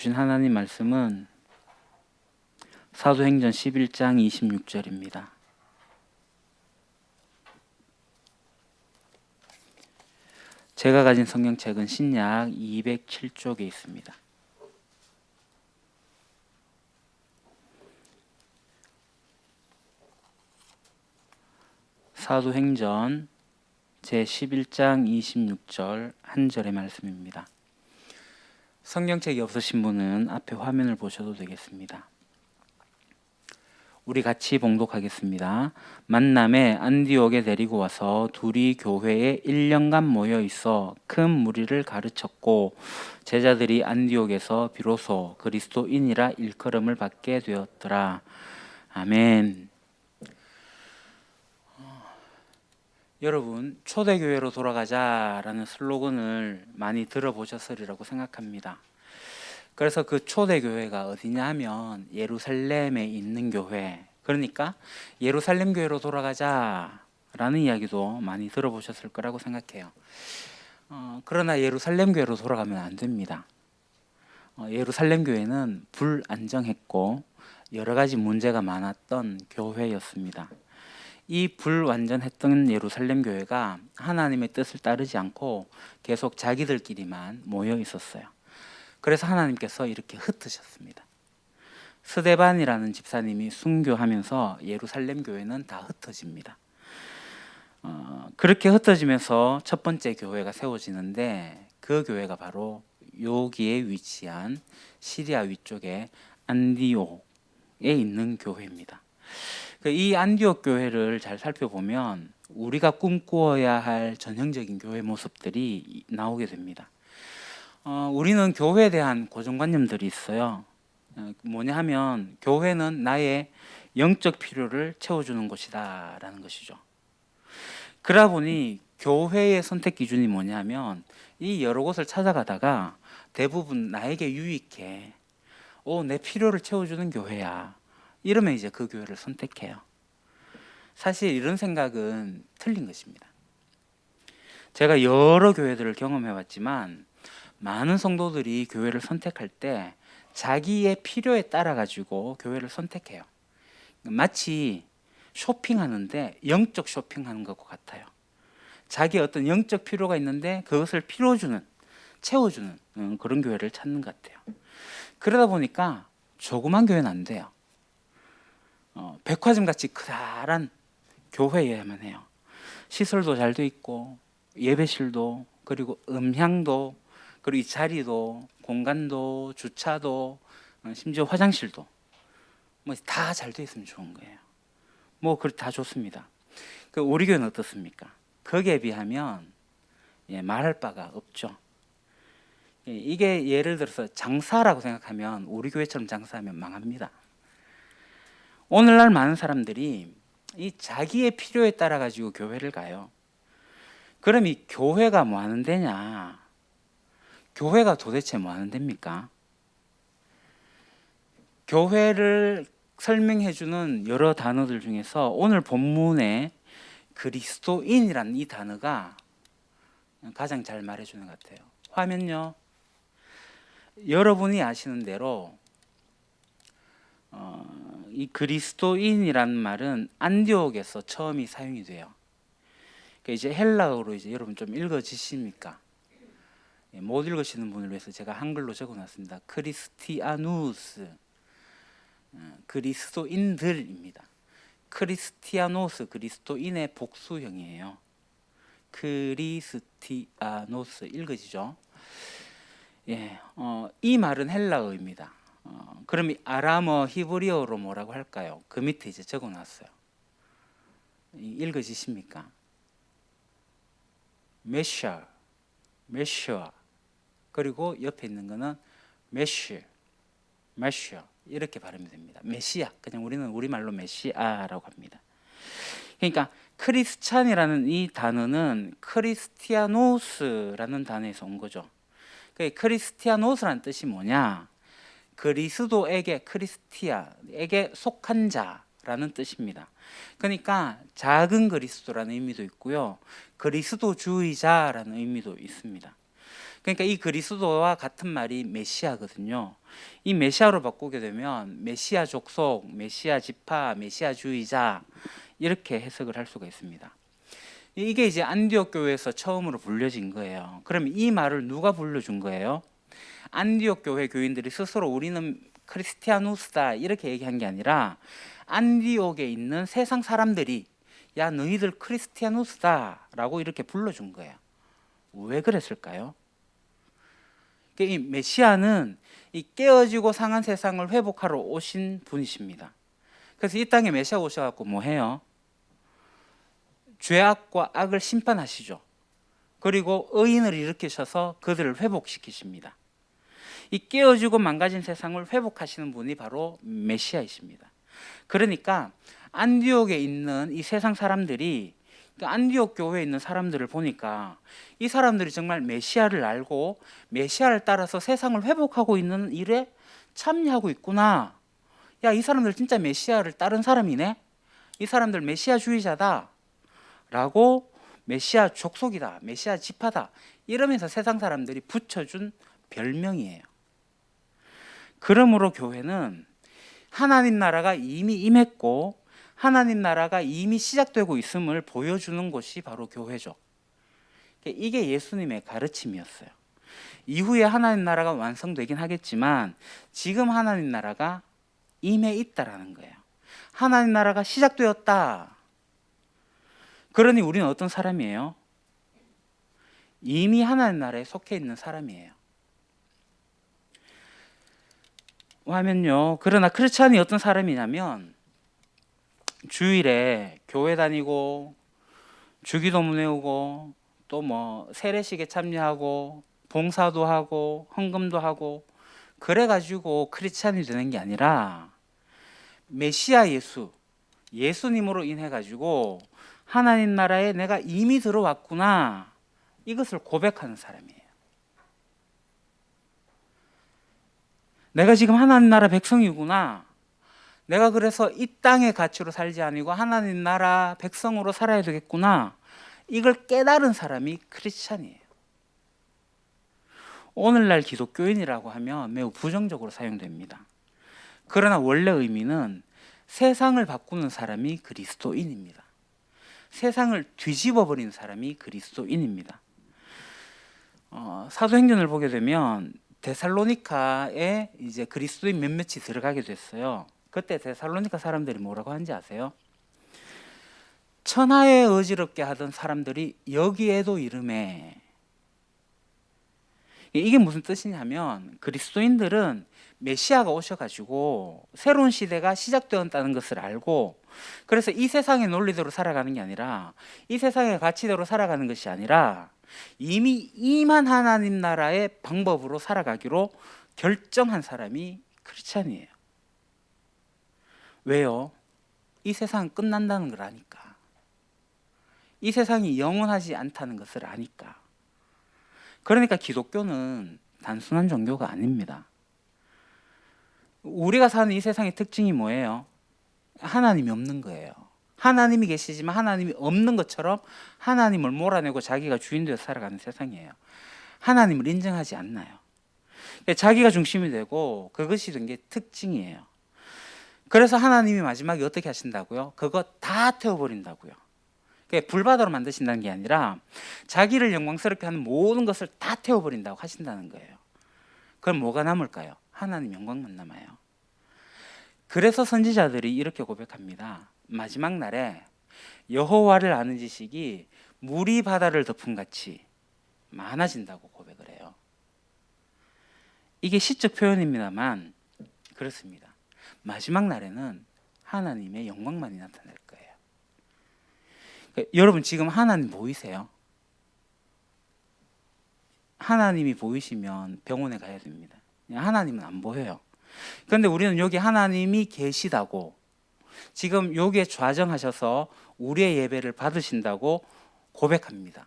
주신 하나님 말씀은 사도행전 11장 26절입니다. 제가 가진 성경책은 신약 207쪽에 있습니다. 사도행전 제11장 26절 한 절의 말씀입니다. 성경책이 없으신 분은 앞에 화면을 보셔도 되겠습니다. 우리 같이 봉독하겠습니다. 만남에 안디옥에 데리고 와서 둘이 교회에 1년간 모여 있어 큰 무리를 가르쳤고 제자들이 안디옥에서 비로소 그리스도인이라 일컬음을 받게 되었더라. 아멘. 여러분, 초대교회로 돌아가자라는 슬로건을 많이 들어보셨으리라고 생각합니다. 그래서 그 초대교회가 어디냐 하면 예루살렘에 있는 교회, 그러니까 예루살렘 교회로 돌아가자라는 이야기도 많이 들어보셨을 거라고 생각해요. 그러나 예루살렘 교회로 돌아가면 안 됩니다. 예루살렘 교회는 불안정했고 여러 가지 문제가 많았던 교회였습니다. 이 불완전했던 예루살렘 교회가 하나님의 뜻을 따르지 않고 계속 자기들끼리만 모여 있었어요. 그래서 하나님께서 이렇게 흩으셨습니다. 스데반이라는 집사님이 순교하면서 예루살렘 교회는 다 흩어집니다. 그렇게 흩어지면서 첫 번째 교회가 세워지는데 그 교회가 바로 여기에 위치한 시리아 위쪽에 안디옥에 있는 교회입니다. 이 안디옥 교회를 잘 살펴보면 우리가 꿈꾸어야 할 전형적인 교회 모습들이 나오게 됩니다. 우리는 교회에 대한 고정관념들이 있어요. 뭐냐 하면 교회는 나의 영적 필요를 채워주는 곳이다 라는 것이죠. 그러다 보니 교회의 선택 기준이 뭐냐 하면 이 여러 곳을 찾아가다가 대부분 나에게 유익해, 내 필요를 채워주는 교회야, 이러면 이제 그 교회를 선택해요. 사실 이런 생각은 틀린 것입니다. 제가 여러 교회들을 경험해 봤지만 많은 성도들이 교회를 선택할 때 자기의 필요에 따라 가지고 교회를 선택해요. 마치 쇼핑하는데 영적 쇼핑하는 것과 같아요. 자기의 어떤 영적 필요가 있는데 그것을 채워주는 그런 교회를 찾는 것 같아요. 그러다 보니까 조그만 교회는 안 돼요. 백화점 같이 크다란 교회여야만 해요. 시설도 잘 돼 있고 예배실도, 그리고 음향도, 그리고 이 자리도, 공간도, 주차도, 심지어 화장실도 뭐 다 잘 돼 있으면 좋은 거예요. 뭐 다 좋습니다. 우리 교회는 어떻습니까? 거기에 비하면 말할 바가 없죠. 이게 예를 들어서 장사라고 생각하면 우리 교회처럼 장사하면 망합니다. 오늘날 많은 사람들이 이 자기의 필요에 따라 가지고 교회를 가요. 그럼 이 교회가 뭐 하는 데냐? 교회가 도대체 뭐 하는 데입니까? 교회를 설명해 주는 여러 단어들 중에서 오늘 본문에 그리스도인이라는 이 단어가 가장 잘 말해 주는 것 같아요. 화면요. 여러분이 아시는 대로 이 그리스도인이라는 말은 안디옥에서 처음이 사용이 돼요. 그러니까 이제 헬라어로 이제 여러분 좀 읽어지십니까? 못 읽으시는 분을 위해서 제가 한글로 적어놨습니다. 크리스티아누스, 그리스도인들입니다. 크리스티아노스, 그리스도인의 복수형이에요. 크리스티아노스 읽어지죠? 이 말은 헬라어입니다. 그럼 이 아람어 히브리어로 뭐라고 할까요? 그 밑에 이제 적어놨어요. 읽어지십니까? 메시아, 그리고 옆에 있는 거는 메시아 이렇게 발음이 됩니다. 메시아, 그냥 우리는 우리말로 메시아라고 합니다. 그러니까 크리스찬이라는 이 단어는 크리스티아노스라는 단어에서 온 거죠. 크리스티아노스라는 뜻이 뭐냐? 그리스도에게, 크리스티아에게 속한 자라는 뜻입니다. 그러니까 작은 그리스도라는 의미도 있고요, 그리스도주의자라는 의미도 있습니다. 그러니까 이 그리스도와 같은 말이 메시아거든요. 이 메시아로 바꾸게 되면 메시아 족속, 메시아 지파, 메시아주의자 이렇게 해석을 할 수가 있습니다. 이게 이제 안디옥 교회에서 처음으로 불려진 거예요. 그럼 이 말을 누가 불러준 거예요? 안디옥 교회 교인들이 스스로 우리는 크리스티아누스다 이렇게 얘기한 게 아니라 안디옥에 있는 세상 사람들이 야 너희들 크리스티아누스다 라고 이렇게 불러준 거예요. 왜 그랬을까요? 이 메시아는 이 깨어지고 상한 세상을 회복하러 오신 분이십니다. 그래서 이 땅에 메시아 오셔갖고 뭐 해요? 죄악과 악을 심판하시죠. 그리고 의인을 일으키셔서 그들을 회복시키십니다. 이 깨어지고 망가진 세상을 회복하시는 분이 바로 메시아이십니다. 그러니까 안디옥에 있는 이 세상 사람들이 안디옥 교회에 있는 사람들을 보니까 이 사람들이 정말 메시아를 알고 메시아를 따라서 세상을 회복하고 있는 일에 참여하고 있구나. 야, 이 사람들 진짜 메시아를 따른 사람이네. 이 사람들 메시아주의자다. 라고 메시아 족속이다. 메시아 지파다. 이러면서 세상 사람들이 붙여준 별명이에요. 그러므로 교회는 하나님 나라가 이미 임했고 하나님 나라가 이미 시작되고 있음을 보여주는 곳이 바로 교회죠. 이게 예수님의 가르침이었어요. 이후에 하나님 나라가 완성되긴 하겠지만 지금 하나님 나라가 임해 있다라는 거예요. 하나님 나라가 시작되었다. 그러니 우리는 어떤 사람이에요? 이미 하나님 나라에 속해 있는 사람이에요. 하면요. 그러나 크리스찬이 어떤 사람이냐면 주일에 교회 다니고 주기도문 외우고 또 뭐 세례식에 참여하고 봉사도 하고 헌금도 하고 그래가지고 크리스찬이 되는 게 아니라 메시아 예수님으로 인해 가지고 하나님 나라에 내가 이미 들어왔구나 이것을 고백하는 사람이에요. 내가 지금 하나님 나라 백성이구나. 내가 그래서 이 땅의 가치로 살지 아니고 하나님 나라 백성으로 살아야 되겠구나. 이걸 깨달은 사람이 크리스찬이에요. 오늘날 기독교인이라고 하면 매우 부정적으로 사용됩니다. 그러나 원래 의미는 세상을 바꾸는 사람이 그리스도인입니다. 세상을 뒤집어 버리는 사람이 그리스도인입니다. 사도행전을 보게 되면 데살로니카에 이제 그리스도인 몇몇이 들어가게 됐어요. 그때 데살로니카 사람들이 뭐라고 하는지 아세요? 천하에 어지럽게 하던 사람들이 여기에도 이름에. 이게 무슨 뜻이냐면 그리스도인들은 메시아가 오셔가지고 새로운 시대가 시작되었다는 것을 알고 그래서 이 세상의 논리대로 살아가는 게 아니라 이 세상의 가치대로 살아가는 것이 아니라 이미 임한 하나님 나라의 방법으로 살아가기로 결정한 사람이 크리스찬이에요. 왜요? 이 세상은 끝난다는 걸 아니까. 이 세상이 영원하지 않다는 것을 아니까. 그러니까 기독교는 단순한 종교가 아닙니다. 우리가 사는 이 세상의 특징이 뭐예요? 하나님이 없는 거예요. 하나님이 계시지만 하나님이 없는 것처럼 하나님을 몰아내고 자기가 주인 되어 살아가는 세상이에요. 하나님을 인정하지 않나요? 자기가 중심이 되고 그것이 된 게 특징이에요. 그래서 하나님이 마지막에 어떻게 하신다고요? 그거 다 태워버린다고요. 불바다로 만드신다는 게 아니라 자기를 영광스럽게 하는 모든 것을 다 태워버린다고 하신다는 거예요. 그럼 뭐가 남을까요? 하나님 영광만 남아요. 그래서 선지자들이 이렇게 고백합니다. 마지막 날에 여호와를 아는 지식이 물이 바다를 덮은 같이 많아진다고 고백을 해요. 이게 시적 표현입니다만 그렇습니다. 마지막 날에는 하나님의 영광만이 나타날 거예요. 여러분 지금 하나님 보이세요? 하나님이 보이시면 병원에 가야 됩니다. 하나님은 안 보여요. 그런데 우리는 여기 하나님이 계시다고 지금 여기에 좌정하셔서 우리의 예배를 받으신다고 고백합니다.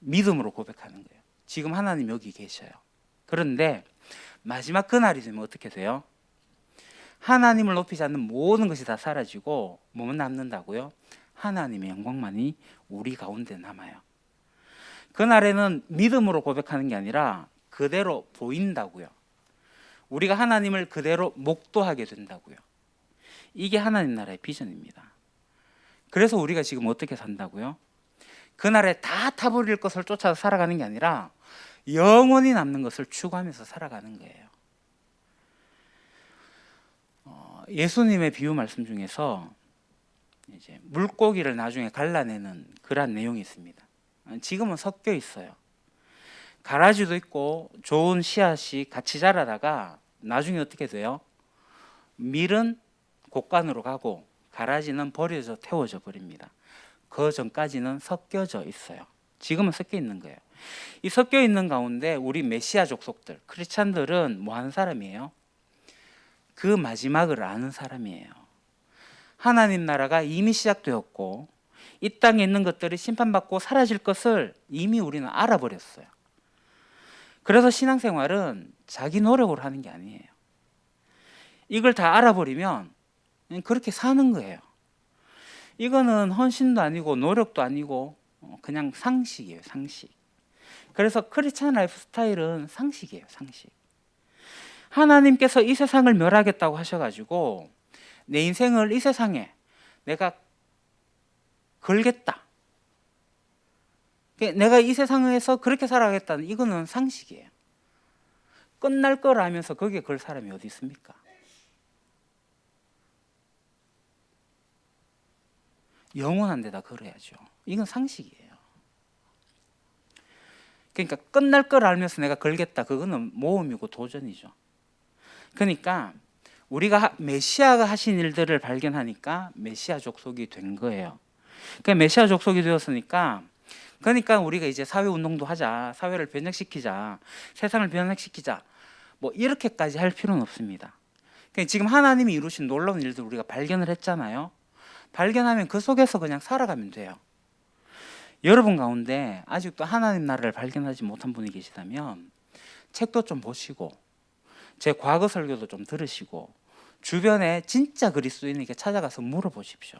믿음으로 고백하는 거예요. 지금 하나님 여기 계셔요. 그런데 마지막 그날이 되면 어떻게 돼요? 하나님을 높이지 않는 모든 것이 다 사라지고 뭐만 남는다고요? 하나님의 영광만이 우리 가운데 남아요. 그날에는 믿음으로 고백하는 게 아니라 그대로 보인다고요. 우리가 하나님을 그대로 목도하게 된다고요. 이게 하나님 나라의 비전입니다. 그래서 우리가 지금 어떻게 산다고요? 그날에 다 타버릴 것을 쫓아서 살아가는 게 아니라 영원히 남는 것을 추구하면서 살아가는 거예요. 예수님의 비유 말씀 중에서 이제 물고기를 나중에 갈라내는 그런 내용이 있습니다. 지금은 섞여 있어요. 가라지도 있고 좋은 씨앗이 같이 자라다가 나중에 어떻게 돼요? 밀은 곡간으로 가고 가라지는 버려져 태워져 버립니다. 그 전까지는 섞여져 있어요. 지금은 섞여 있는 거예요. 이 섞여 있는 가운데 우리 메시아 족속들, 크리스찬들은 뭐 하는 사람이에요? 그 마지막을 아는 사람이에요. 하나님 나라가 이미 시작되었고 이 땅에 있는 것들이 심판받고 사라질 것을 이미 우리는 알아버렸어요. 그래서 신앙생활은 자기 노력으로 하는 게 아니에요. 이걸 다 알아버리면 그렇게 사는 거예요. 이거는 헌신도 아니고 노력도 아니고 그냥 상식이에요. 상식. 그래서 크리스찬 라이프 스타일은 상식이에요. 상식. 하나님께서 이 세상을 멸하겠다고 하셔가지고 내 인생을 이 세상에 내가 걸겠다, 내가 이 세상에서 그렇게 살아가겠다는 이거는 상식이에요. 끝날 걸 알면서 거기에 걸 사람이 어디 있습니까? 영원한 데다 걸어야죠. 이건 상식이에요. 그러니까 끝날 걸 알면서 내가 걸겠다, 그거는 모험이고 도전이죠. 그러니까 우리가 메시아가 하신 일들을 발견하니까 메시아 족속이 된 거예요. 그러니까 메시아 족속이 되었으니까, 그러니까 우리가 이제 사회 운동도 하자, 사회를 변혁시키자, 세상을 변혁시키자, 뭐 이렇게까지 할 필요는 없습니다. 그러니까 지금 하나님이 이루신 놀라운 일들 우리가 발견을 했잖아요. 발견하면 그 속에서 그냥 살아가면 돼요. 여러분 가운데 아직도 하나님 나라를 발견하지 못한 분이 계시다면 책도 좀 보시고 제 과거 설교도 좀 들으시고 주변에 진짜 그리스도인에게 찾아가서 물어보십시오.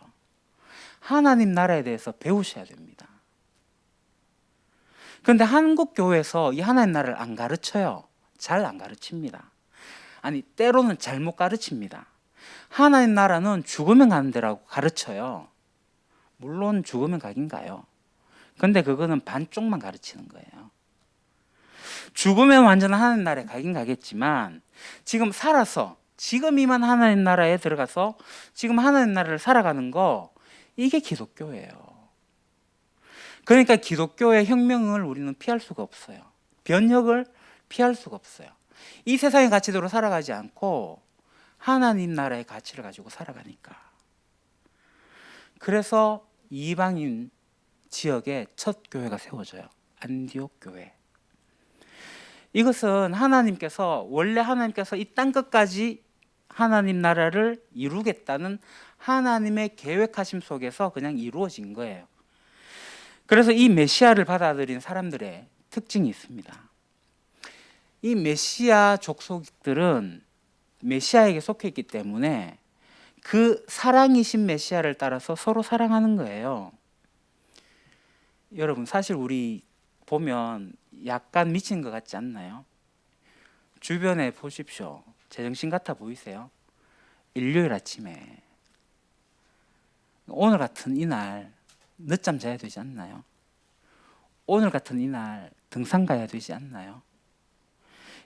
하나님 나라에 대해서 배우셔야 됩니다. 그런데 한국 교회에서 이 하나님 나라를 안 가르쳐요. 잘 안 가르칩니다. 아니, 때로는 잘못 가르칩니다. 하나님 나라는 죽으면 가는 데라고 가르쳐요. 물론 죽으면 가긴 가요. 근데 그거는 반쪽만 가르치는 거예요. 죽으면 완전한 하나님 나라에 가긴 가겠지만 지금 살아서 지금 이만 하나님 나라에 들어가서 지금 하나님 나라를 살아가는 거, 이게 기독교예요. 그러니까 기독교의 혁명을 우리는 피할 수가 없어요. 변혁을 피할 수가 없어요. 이 세상의 가치대로 살아가지 않고 하나님 나라의 가치를 가지고 살아가니까. 그래서 이방인 지역에 첫 교회가 세워져요. 안디옥 교회. 이것은 원래 하나님께서 이 땅 끝까지 하나님 나라를 이루겠다는 하나님의 계획하심 속에서 그냥 이루어진 거예요. 그래서 이 메시아를 받아들인 사람들의 특징이 있습니다. 이 메시아 족속들은 메시아에게 속해 있기 때문에 그 사랑이신 메시아를 따라서 서로 사랑하는 거예요. 여러분, 사실 우리 보면 약간 미친 것 같지 않나요? 주변에 보십시오. 제정신 같아 보이세요? 일요일 아침에 오늘 같은 이날 늦잠 자야 되지 않나요? 오늘 같은 이날 등산 가야 되지 않나요?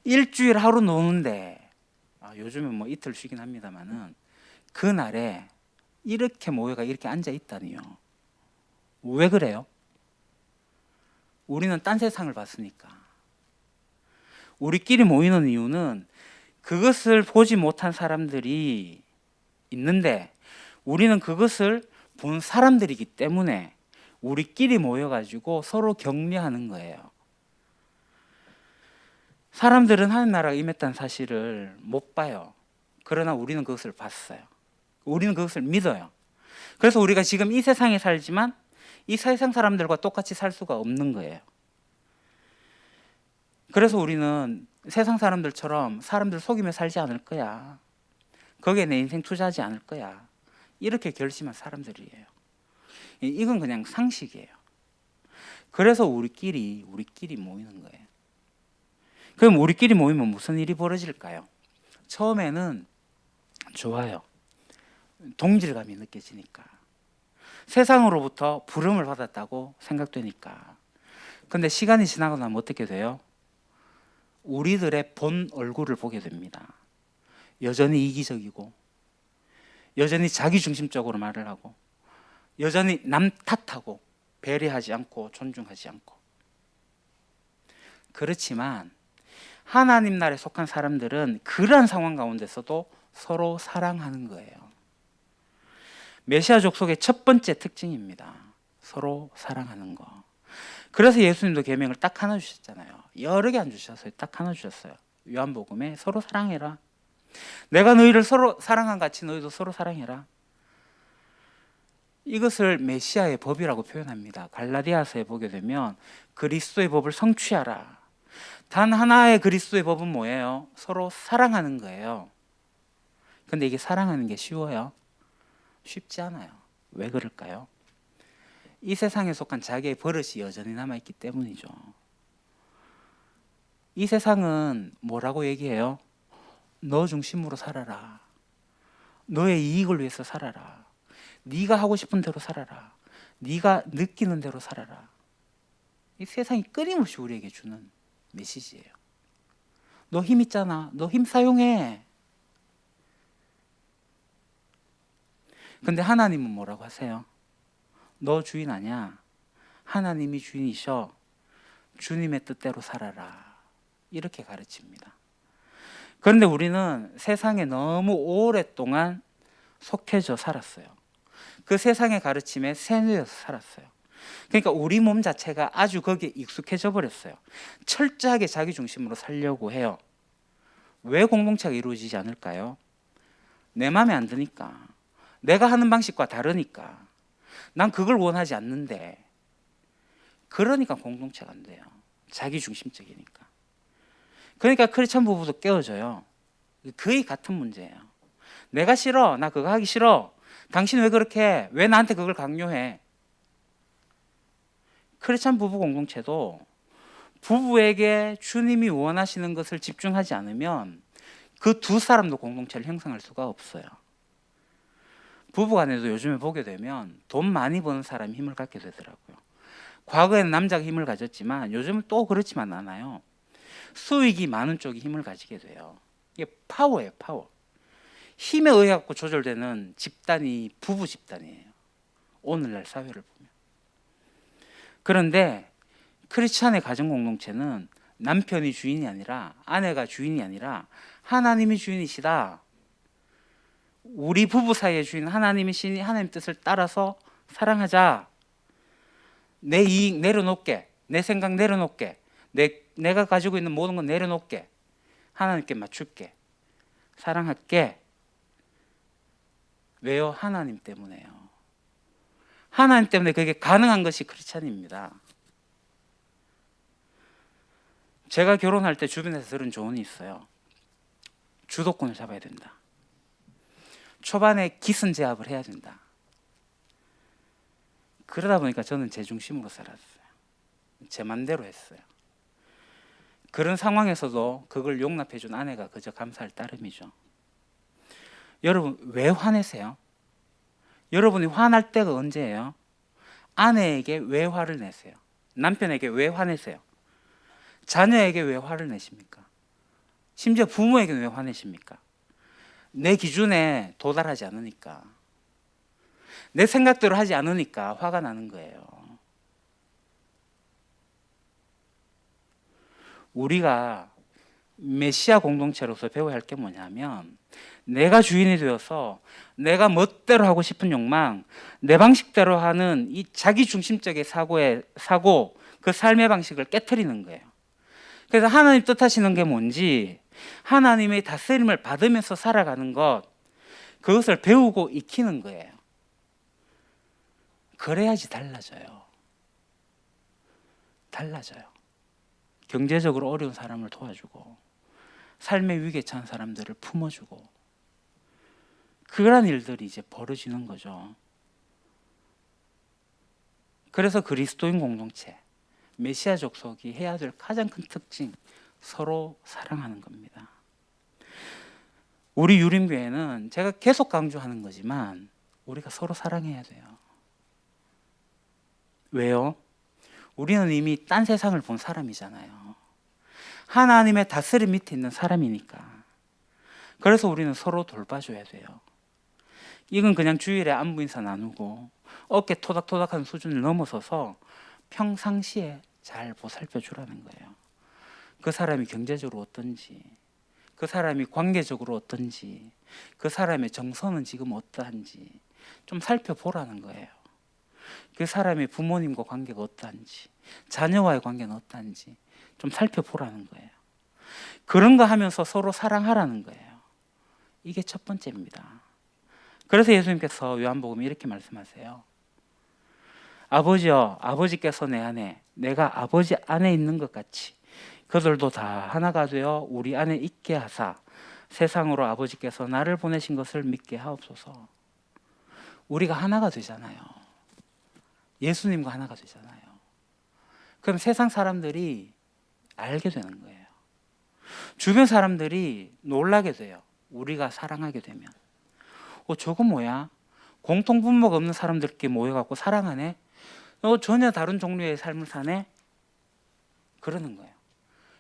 일주일 하루 노는데, 요즘은 뭐 이틀 쉬긴 합니다만은 그날에 이렇게 모여가 이렇게 앉아 있다니요. 왜 그래요? 우리는 딴 세상을 봤으니까. 우리끼리 모이는 이유는 그것을 보지 못한 사람들이 있는데 우리는 그것을 본 사람들이기 때문에 우리끼리 모여가지고 서로 격려하는 거예요. 사람들은 하나님 나라가 임했다는 사실을 못 봐요. 그러나 우리는 그것을 봤어요. 우리는 그것을 믿어요. 그래서 우리가 지금 이 세상에 살지만 이 세상 사람들과 똑같이 살 수가 없는 거예요. 그래서 우리는 세상 사람들처럼 사람들 속이며 살지 않을 거야. 거기에 내 인생 투자하지 않을 거야. 이렇게 결심한 사람들이에요. 이건 그냥 상식이에요. 그래서 우리끼리 모이는 거예요. 그럼 우리끼리 모이면 무슨 일이 벌어질까요? 처음에는 좋아요. 동질감이 느껴지니까. 세상으로부터 부름을 받았다고 생각되니까. 근데 시간이 지나고 나면 어떻게 돼요? 우리들의 본 얼굴을 보게 됩니다. 여전히 이기적이고, 여전히 자기중심적으로 말을 하고, 여전히 남 탓하고, 배려하지 않고, 존중하지 않고. 그렇지만 하나님 나라에 속한 사람들은 그러한 상황 가운데서도 서로 사랑하는 거예요. 메시아 족속의 첫 번째 특징입니다. 서로 사랑하는 거. 그래서 예수님도 계명을 딱 하나 주셨잖아요. 여러 개 안 주셨어요. 딱 하나 주셨어요. 요한복음에 서로 사랑해라. 내가 너희를 서로 사랑한 같이 너희도 서로 사랑해라. 이것을 메시아의 법이라고 표현합니다. 갈라디아서에 보게 되면 그리스도의 법을 성취하라. 단 하나의 그리스도의 법은 뭐예요? 서로 사랑하는 거예요. 근데 이게 사랑하는 게 쉬워요? 쉽지 않아요. 왜 그럴까요? 이 세상에 속한 자기의 버릇이 여전히 남아있기 때문이죠. 이 세상은 뭐라고 얘기해요? 너 중심으로 살아라. 너의 이익을 위해서 살아라. 네가 하고 싶은 대로 살아라. 네가 느끼는 대로 살아라. 이 세상이 끊임없이 우리에게 주는 메시지예요. 너 힘 있잖아. 너 힘 사용해. 근데 하나님은 뭐라고 하세요? 너 주인 아니야. 하나님이 주인이셔. 주님의 뜻대로 살아라. 이렇게 가르칩니다. 그런데 우리는 세상에 너무 오랫동안 속해져 살았어요. 그 세상의 가르침에 세뇌돼서 살았어요. 그러니까 우리 몸 자체가 아주 거기에 익숙해져 버렸어요. 철저하게 자기 중심으로 살려고 해요. 왜 공동체가 이루어지지 않을까요? 내 마음에 안 드니까. 내가 하는 방식과 다르니까. 난 그걸 원하지 않는데. 그러니까 공동체가 안 돼요. 자기 중심적이니까. 그러니까 크리스찬 부부도 깨어져요. 거의 같은 문제예요. 내가 싫어. 나 그거 하기 싫어. 당신 왜 그렇게 해? 왜 나한테 그걸 강요해? 크리스찬 부부 공동체도 부부에게 주님이 원하시는 것을 집중하지 않으면 그 두 사람도 공동체를 형성할 수가 없어요. 부부간에도 요즘에 보게 되면 돈 많이 버는 사람이 힘을 갖게 되더라고요. 과거에는 남자가 힘을 가졌지만 요즘은 또 그렇지만 않아요. 수익이 많은 쪽이 힘을 가지게 돼요. 이게 파워예요, 파워. 힘에 의해 갖고 조절되는 집단이 부부 집단이에요. 오늘날 사회를 보면. 그런데 크리스찬의 가정 공동체는 남편이 주인이 아니라 아내가 주인이 아니라 하나님이 주인이시다. 우리 부부 사이의 주인 하나님이시니 하나님 뜻을 따라서 사랑하자. 내 이익 내려놓게. 내 생각 내려놓게. 내가 가지고 있는 모든 건 내려놓게. 하나님께 맞출게. 사랑할게. 왜요? 하나님 때문에요. 하나님 때문에 그게 가능한 것이 크리스찬입니다. 제가 결혼할 때 주변에서 들은 조언이 있어요. 주도권을 잡아야 된다. 초반에 기선제압을 해야 된다. 그러다 보니까 저는 제 중심으로 살았어요. 제 맘대로 했어요. 그런 상황에서도 그걸 용납해준 아내가 그저 감사할 따름이죠. 여러분 왜 화내세요? 여러분이 화날 때가 언제예요? 아내에게 왜 화를 내세요? 남편에게 왜 화내세요? 자녀에게 왜 화를 내십니까? 심지어 부모에게 왜 화내십니까? 내 기준에 도달하지 않으니까, 내 생각대로 하지 않으니까 화가 나는 거예요. 우리가 메시아 공동체로서 배워야 할 게 뭐냐면 내가 주인이 되어서 내가 멋대로 하고 싶은 욕망, 내 방식대로 하는 이 자기중심적인 사고, 그 삶의 방식을 깨트리는 거예요. 그래서 하나님 뜻하시는 게 뭔지 하나님의 다스림을 받으면서 살아가는 것, 그것을 배우고 익히는 거예요. 그래야지 달라져요. 경제적으로 어려운 사람을 도와주고 삶의 위기에 처한 사람들을 품어주고 그런 일들이 이제 벌어지는 거죠. 그래서 그리스도인 공동체, 메시아 족속이 해야 될 가장 큰 특징, 서로 사랑하는 겁니다. 우리 유림교회는 제가 계속 강조하는 거지만 우리가 서로 사랑해야 돼요. 왜요? 우리는 이미 딴 세상을 본 사람이잖아요. 하나님의 다스림 밑에 있는 사람이니까. 그래서 우리는 서로 돌봐줘야 돼요. 이건 그냥 주일에 안부 인사 나누고 어깨 토닥토닥하는 수준을 넘어서서 평상시에 잘 보살펴 주라는 거예요. 그 사람이 경제적으로 어떤지, 그 사람이 관계적으로 어떤지, 그 사람의 정서는 지금 어떠한지 좀 살펴보라는 거예요. 그 사람의 부모님과 관계가 어떠한지, 자녀와의 관계는 어떠한지 좀 살펴보라는 거예요. 그런 거 하면서 서로 사랑하라는 거예요. 이게 첫 번째입니다. 그래서 예수님께서 요한복음에 이렇게 말씀하세요. 아버지여, 아버지께서 내 안에, 내가 아버지 안에 있는 것 같이 그들도 다 하나가 되어 우리 안에 있게 하사 세상으로 아버지께서 나를 보내신 것을 믿게 하옵소서. 우리가 하나가 되잖아요. 예수님과 하나가 되잖아요. 그럼 세상 사람들이 알게 되는 거예요. 주변 사람들이 놀라게 돼요. 우리가 사랑하게 되면. 저거 뭐야? 공통분모가 없는 사람들끼리 모여갖고 사랑하네? 전혀 다른 종류의 삶을 사네? 그러는 거예요.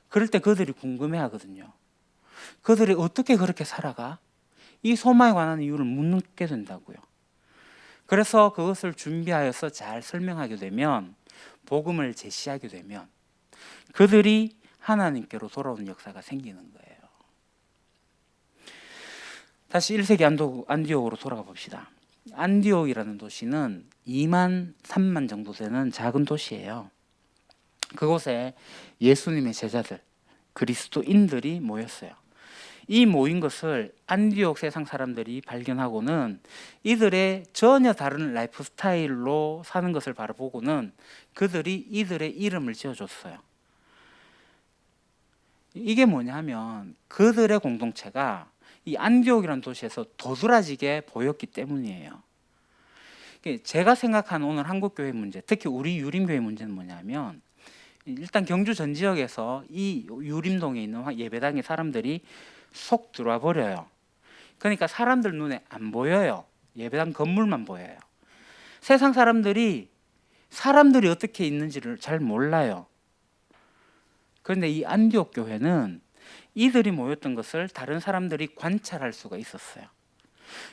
그럴 때 그들이 궁금해하거든요. 그들이 어떻게 그렇게 살아가? 이 소망에 관한 이유를 묻게 된다고요. 그래서 그것을 준비하여서 잘 설명하게 되면, 복음을 제시하게 되면 그들이 하나님께로 돌아오는 역사가 생기는 거예요. 다시 1세기 안디옥으로 돌아가 봅시다. 안디옥이라는 도시는 2만 3만 정도 되는 작은 도시예요. 그곳에 예수님의 제자들, 그리스도인들이 모였어요. 이 모인 것을 안디옥 세상 사람들이 발견하고는 이들의 전혀 다른 라이프 스타일로 사는 것을 바라보고는 그들이 이들의 이름을 지어줬어요. 이게 뭐냐 하면 그들의 공동체가 이 안디옥이라는 도시에서 도드라지게 보였기 때문이에요. 제가 생각하는 오늘 한국교회 문제, 특히 우리 유림교회 문제는 뭐냐면, 일단 경주 전 지역에서 이 유림동에 있는 예배당의 사람들이 속 들어와 버려요. 그러니까 사람들 눈에 안 보여요. 예배당 건물만 보여요. 세상 사람들이 어떻게 있는지를 잘 몰라요. 그런데 이 안디옥 교회는 이들이 모였던 것을 다른 사람들이 관찰할 수가 있었어요.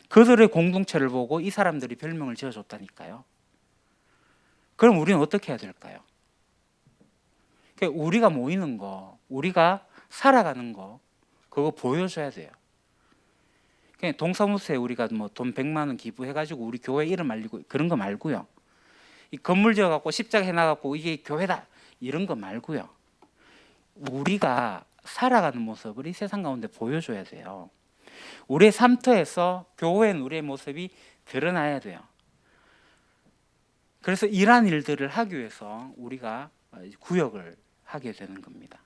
그들의 공동체를 보고 이 사람들이 별명을 지어줬다니까요. 그럼 우리는 어떻게 해야 될까요? 우리가 모이는 거, 우리가 살아가는 거, 그거 보여줘야 돼요. 동사무소에 우리가 뭐 돈 100만 원 기부해가지고 우리 교회 이름 알리고 그런 거 말고요. 이 건물 지어갖고 십자가 해놔갖고 이게 교회다 이런 거 말고요. 우리가 살아가는 모습을 이 세상 가운데 보여줘야 돼요. 우리의 삶터에서 교회는 우리의 모습이 드러나야 돼요. 그래서 이러한 일들을 하기 위해서 우리가 구역을 하게 되는 겁니다.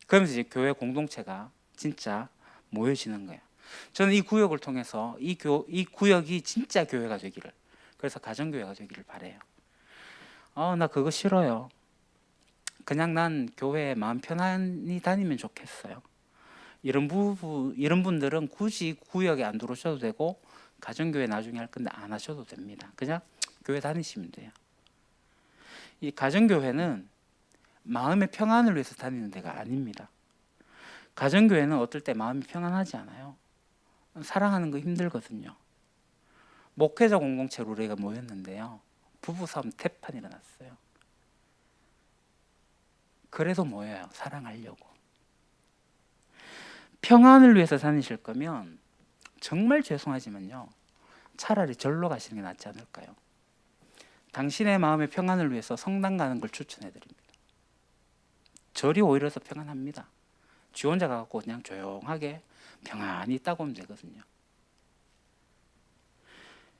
그러면서 이제 교회 공동체가 진짜 모여지는 거예요. 저는 이 구역을 통해서 이 구역이 진짜 교회가 되기를, 그래서 가정교회가 되기를 바라요. 나 그거 싫어요. 그냥 난 교회에 마음 편안히 다니면 좋겠어요. 이런 분들은 굳이 구역에 안 들어오셔도 되고 가정교회 나중에 할 건데 안 하셔도 됩니다. 그냥 교회 다니시면 돼요. 이 가정교회는 마음의 평안을 위해서 다니는 데가 아닙니다. 가정교회는 어떨 때 마음이 평안하지 않아요. 사랑하는 거 힘들거든요. 목회자 공동체로 우리가 모였는데요. 부부싸움 태판 일어났어요. 그래도 모여요. 사랑하려고. 평안을 위해서 다니실 거면 정말 죄송하지만요. 차라리 절로 가시는 게 낫지 않을까요? 당신의 마음의 평안을 위해서 성당 가는 걸 추천해 드립니다. 절이 오히려 더 평안합니다. 지 혼자 가갖고 그냥 조용하게 평안히 있다고 하면 되거든요.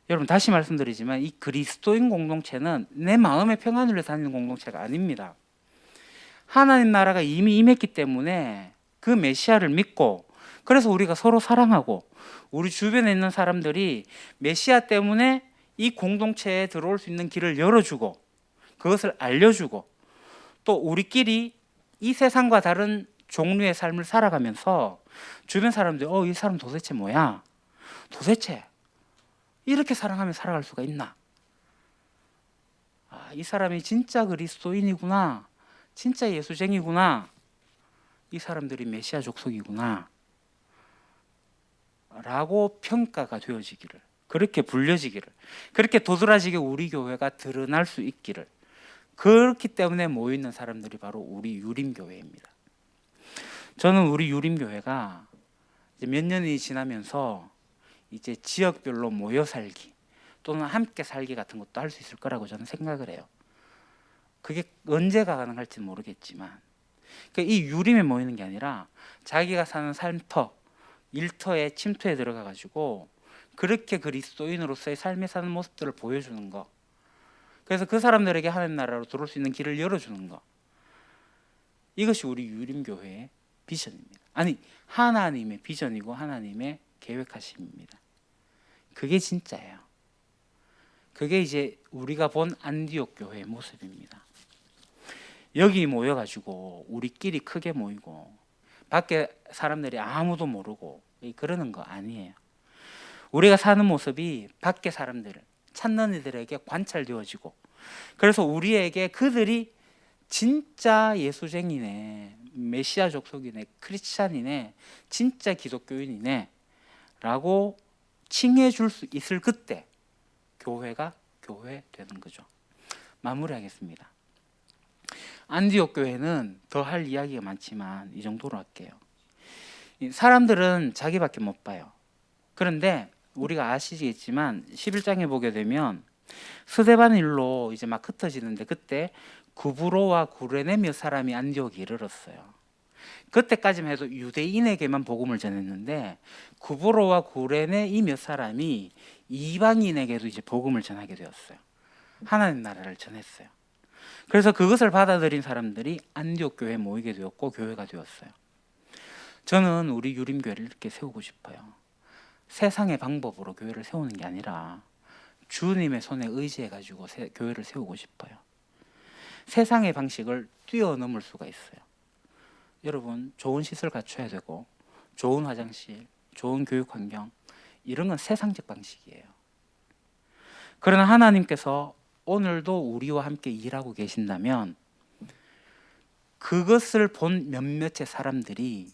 여러분 다시 말씀드리지만 이 그리스도인 공동체는 내 마음의 평안을 위해 다니는 공동체가 아닙니다. 하나님 나라가 이미 임했기 때문에 그 메시아를 믿고, 그래서 우리가 서로 사랑하고 우리 주변에 있는 사람들이 메시아 때문에 이 공동체에 들어올 수 있는 길을 열어주고 그것을 알려주고 또 우리끼리 이 세상과 다른 종류의 삶을 살아가면서 주변 사람들이 이 사람 도대체 뭐야? 도대체 이렇게 사랑하며 살아갈 수가 있나? 이 사람이 진짜 그리스도인이구나. 진짜 예수쟁이구나. 이 사람들이 메시아 족속이구나. 라고 평가가 되어지기를, 그렇게 불려지기를, 그렇게 도드라지게 우리 교회가 드러날 수 있기를, 그렇기 때문에 모여있는 사람들이 바로 우리 유림교회입니다. 저는 우리 유림교회가 이제 몇 년이 지나면서 이제 지역별로 모여 살기 또는 함께 살기 같은 것도 할 수 있을 거라고 저는 생각을 해요. 그게 언제가 가능할지는 모르겠지만, 그러니까 이 유림에 모이는 게 아니라 자기가 사는 삶터, 일터에 침투해 들어가 가지고 그렇게 그리스도인으로서의 삶에 사는 모습들을 보여주는 거. 그래서 그 사람들에게 하나님 나라로 들어올 수 있는 길을 열어주는 거. 이것이 우리 유림교회의 비전입니다. 아니, 하나님의 비전이고 하나님의 계획하심입니다. 그게 진짜예요. 그게 이제 우리가 본 안디옥 교회의 모습입니다. 여기 모여가지고 우리끼리 크게 모이고 밖에 사람들이 아무도 모르고 그러는 거 아니에요. 우리가 사는 모습이 밖에 사람들을 찾는 이들에게 관찰되어지고, 그래서 우리에게 그들이 진짜 예수쟁이네, 메시아 족속이네, 크리스찬이네, 진짜 기독교인이네 라고 칭해 줄 수 있을 그때 교회가 교회 되는 거죠. 마무리하겠습니다. 안디옥 교회는 더 할 이야기가 많지만 이 정도로 할게요. 사람들은 자기밖에 못 봐요. 그런데 우리가 아시겠지만 11장에 보게 되면 스데반 일로 이제 막 흩어지는데, 그때 구브로와 구레네 몇 사람이 안디옥에 이르렀어요. 그때까지만 해도 유대인에게만 복음을 전했는데 구브로와 구레네 이 몇 사람이 이방인에게도 이제 복음을 전하게 되었어요. 하나님 나라를 전했어요. 그래서 그것을 받아들인 사람들이 안디옥 교회에 모이게 되었고 교회가 되었어요. 저는 우리 유림교회를 이렇게 세우고 싶어요. 세상의 방법으로 교회를 세우는 게 아니라 주님의 손에 의지해 가지고 교회를 세우고 싶어요. 세상의 방식을 뛰어넘을 수가 있어요. 여러분, 좋은 시설 갖춰야 되고 좋은 화장실, 좋은 교육 환경, 이런 건 세상적 방식이에요. 그러나 하나님께서 오늘도 우리와 함께 일하고 계신다면 그것을 본 몇몇의 사람들이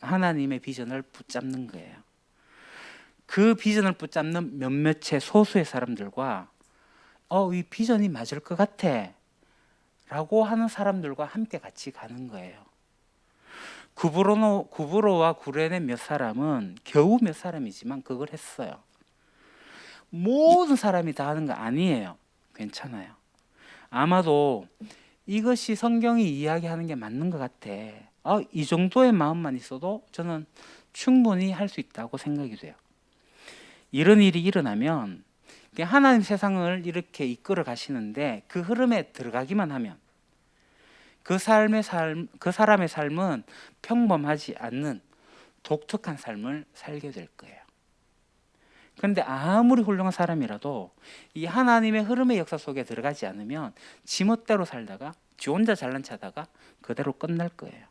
하나님의 비전을 붙잡는 거예요. 그 비전을 붙잡는 몇몇의 소수의 사람들과 이 비전이 맞을 것 같아 라고 하는 사람들과 함께 같이 가는 거예요. 구브로와 구레네 몇 사람은 겨우 몇 사람이지만 그걸 했어요. 모든 사람이 다 하는 거 아니에요. 괜찮아요. 아마도 이것이 성경이 이야기하는 게 맞는 것 같아. 이 정도의 마음만 있어도 저는 충분히 할 수 있다고 생각이 돼요. 이런 일이 일어나면 하나님 세상을 이렇게 이끌어 가시는데 그 흐름에 들어가기만 하면 그 사람의 삶은 평범하지 않는 독특한 삶을 살게 될 거예요. 그런데 아무리 훌륭한 사람이라도 이 하나님의 흐름의 역사 속에 들어가지 않으면 지멋대로 살다가 지 혼자 잘난 체하다가 그대로 끝날 거예요.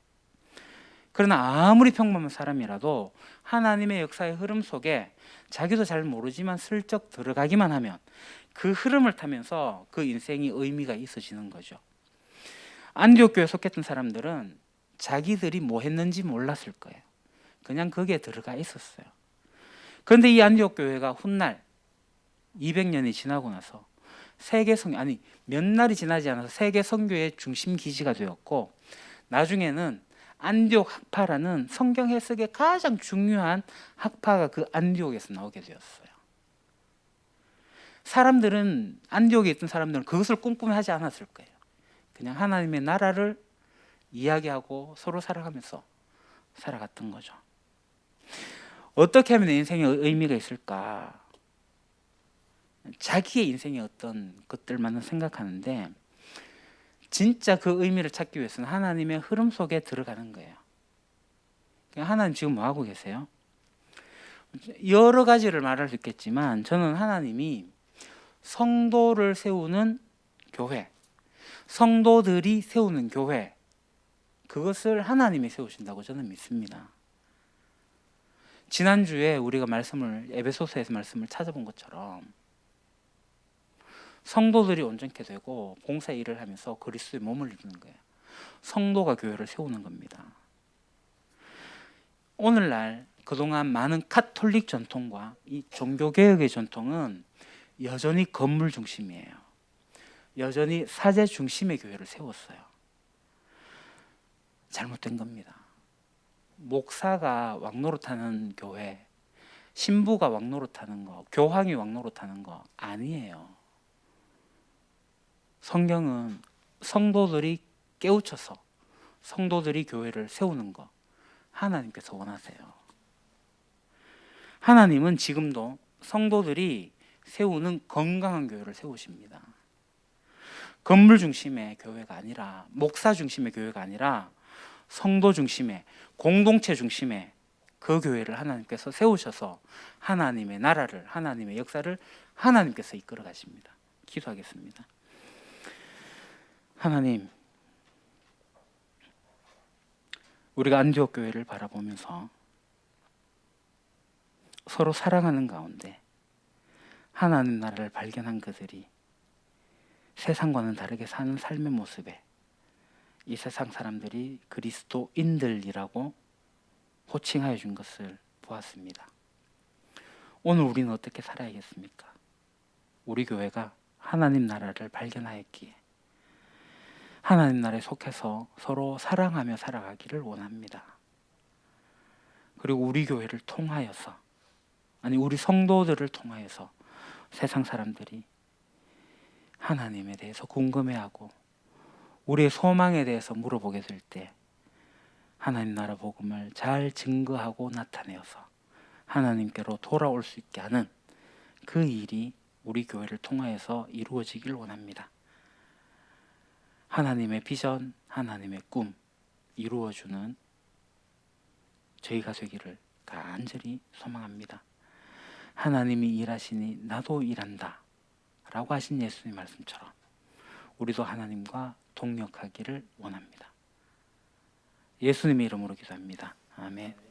그러나 아무리 평범한 사람이라도 하나님의 역사의 흐름 속에 자기도 잘 모르지만 슬쩍 들어가기만 하면 그 흐름을 타면서 그 인생이 의미가 있어지는 거죠. 안디옥 교회에 속했던 사람들은 자기들이 뭐 했는지 몰랐을 거예요. 그냥 거기에 들어가 있었어요. 그런데 이 안디옥 교회가 훗날 200년이 지나고 나서 몇 날이 지나지 않아서 세계 선교의 중심 기지가 되었고, 나중에는 안디옥 학파라는 성경 해석의 가장 중요한 학파가 그 안디옥에서 나오게 되었어요. 안디옥에 있던 사람들은 그것을 꿈꾸며 하지 않았을 거예요. 그냥 하나님의 나라를 이야기하고 서로 살아가면서 살아갔던 거죠. 어떻게 하면 내 인생에 의미가 있을까? 자기의 인생의 어떤 것들만은 생각하는데 진짜 그 의미를 찾기 위해서는 하나님의 흐름 속에 들어가는 거예요. 하나님 지금 뭐 하고 계세요? 여러 가지를 말할 수 있겠지만 저는 하나님이 성도를 세우는 교회, 성도들이 세우는 교회, 그것을 하나님이 세우신다고 저는 믿습니다. 지난주에 우리가 에베소서에서 말씀을 찾아본 것처럼 성도들이 온전케 되고 봉사 일을 하면서 그리스도의 몸을 이루는 거예요. 성도가 교회를 세우는 겁니다. 오늘날 그동안 많은 카톨릭 전통과 이 종교개혁의 전통은 여전히 건물 중심이에요. 여전히 사제 중심의 교회를 세웠어요. 잘못된 겁니다. 목사가 왕노릇하는 교회, 신부가 왕노릇하는 거, 교황이 왕노릇하는 거 아니에요. 성경은 성도들이 깨우쳐서 성도들이 교회를 세우는 거 하나님께서 원하세요. 하나님은 지금도 성도들이 세우는 건강한 교회를 세우십니다. 건물 중심의 교회가 아니라, 목사 중심의 교회가 아니라 성도 중심의, 공동체 중심의 그 교회를 하나님께서 세우셔서 하나님의 나라를, 하나님의 역사를 하나님께서 이끌어 가십니다. 기도하겠습니다. 하나님, 우리가 안디옥 교회를 바라보면서 서로 사랑하는 가운데 하나님 나라를 발견한 그들이 세상과는 다르게 사는 삶의 모습에 이 세상 사람들이 그리스도인들이라고 호칭하여 준 것을 보았습니다. 오늘 우리는 어떻게 살아야겠습니까? 우리 교회가 하나님 나라를 발견하였기에 하나님 나라에 속해서 서로 사랑하며 살아가기를 원합니다. 그리고 우리 교회를 통하여서, 우리 성도들을 통하여서 세상 사람들이 하나님에 대해서 궁금해하고 우리의 소망에 대해서 물어보게 될 때 하나님 나라 복음을 잘 증거하고 나타내어서 하나님께로 돌아올 수 있게 하는 그 일이 우리 교회를 통하여서 이루어지길 원합니다. 하나님의 비전, 하나님의 꿈 이루어주는 저희가 되기를 간절히 소망합니다. 하나님이 일하시니 나도 일한다 라고 하신 예수님 말씀처럼 우리도 하나님과 동역하기를 원합니다. 예수님의 이름으로 기도합니다. 아멘.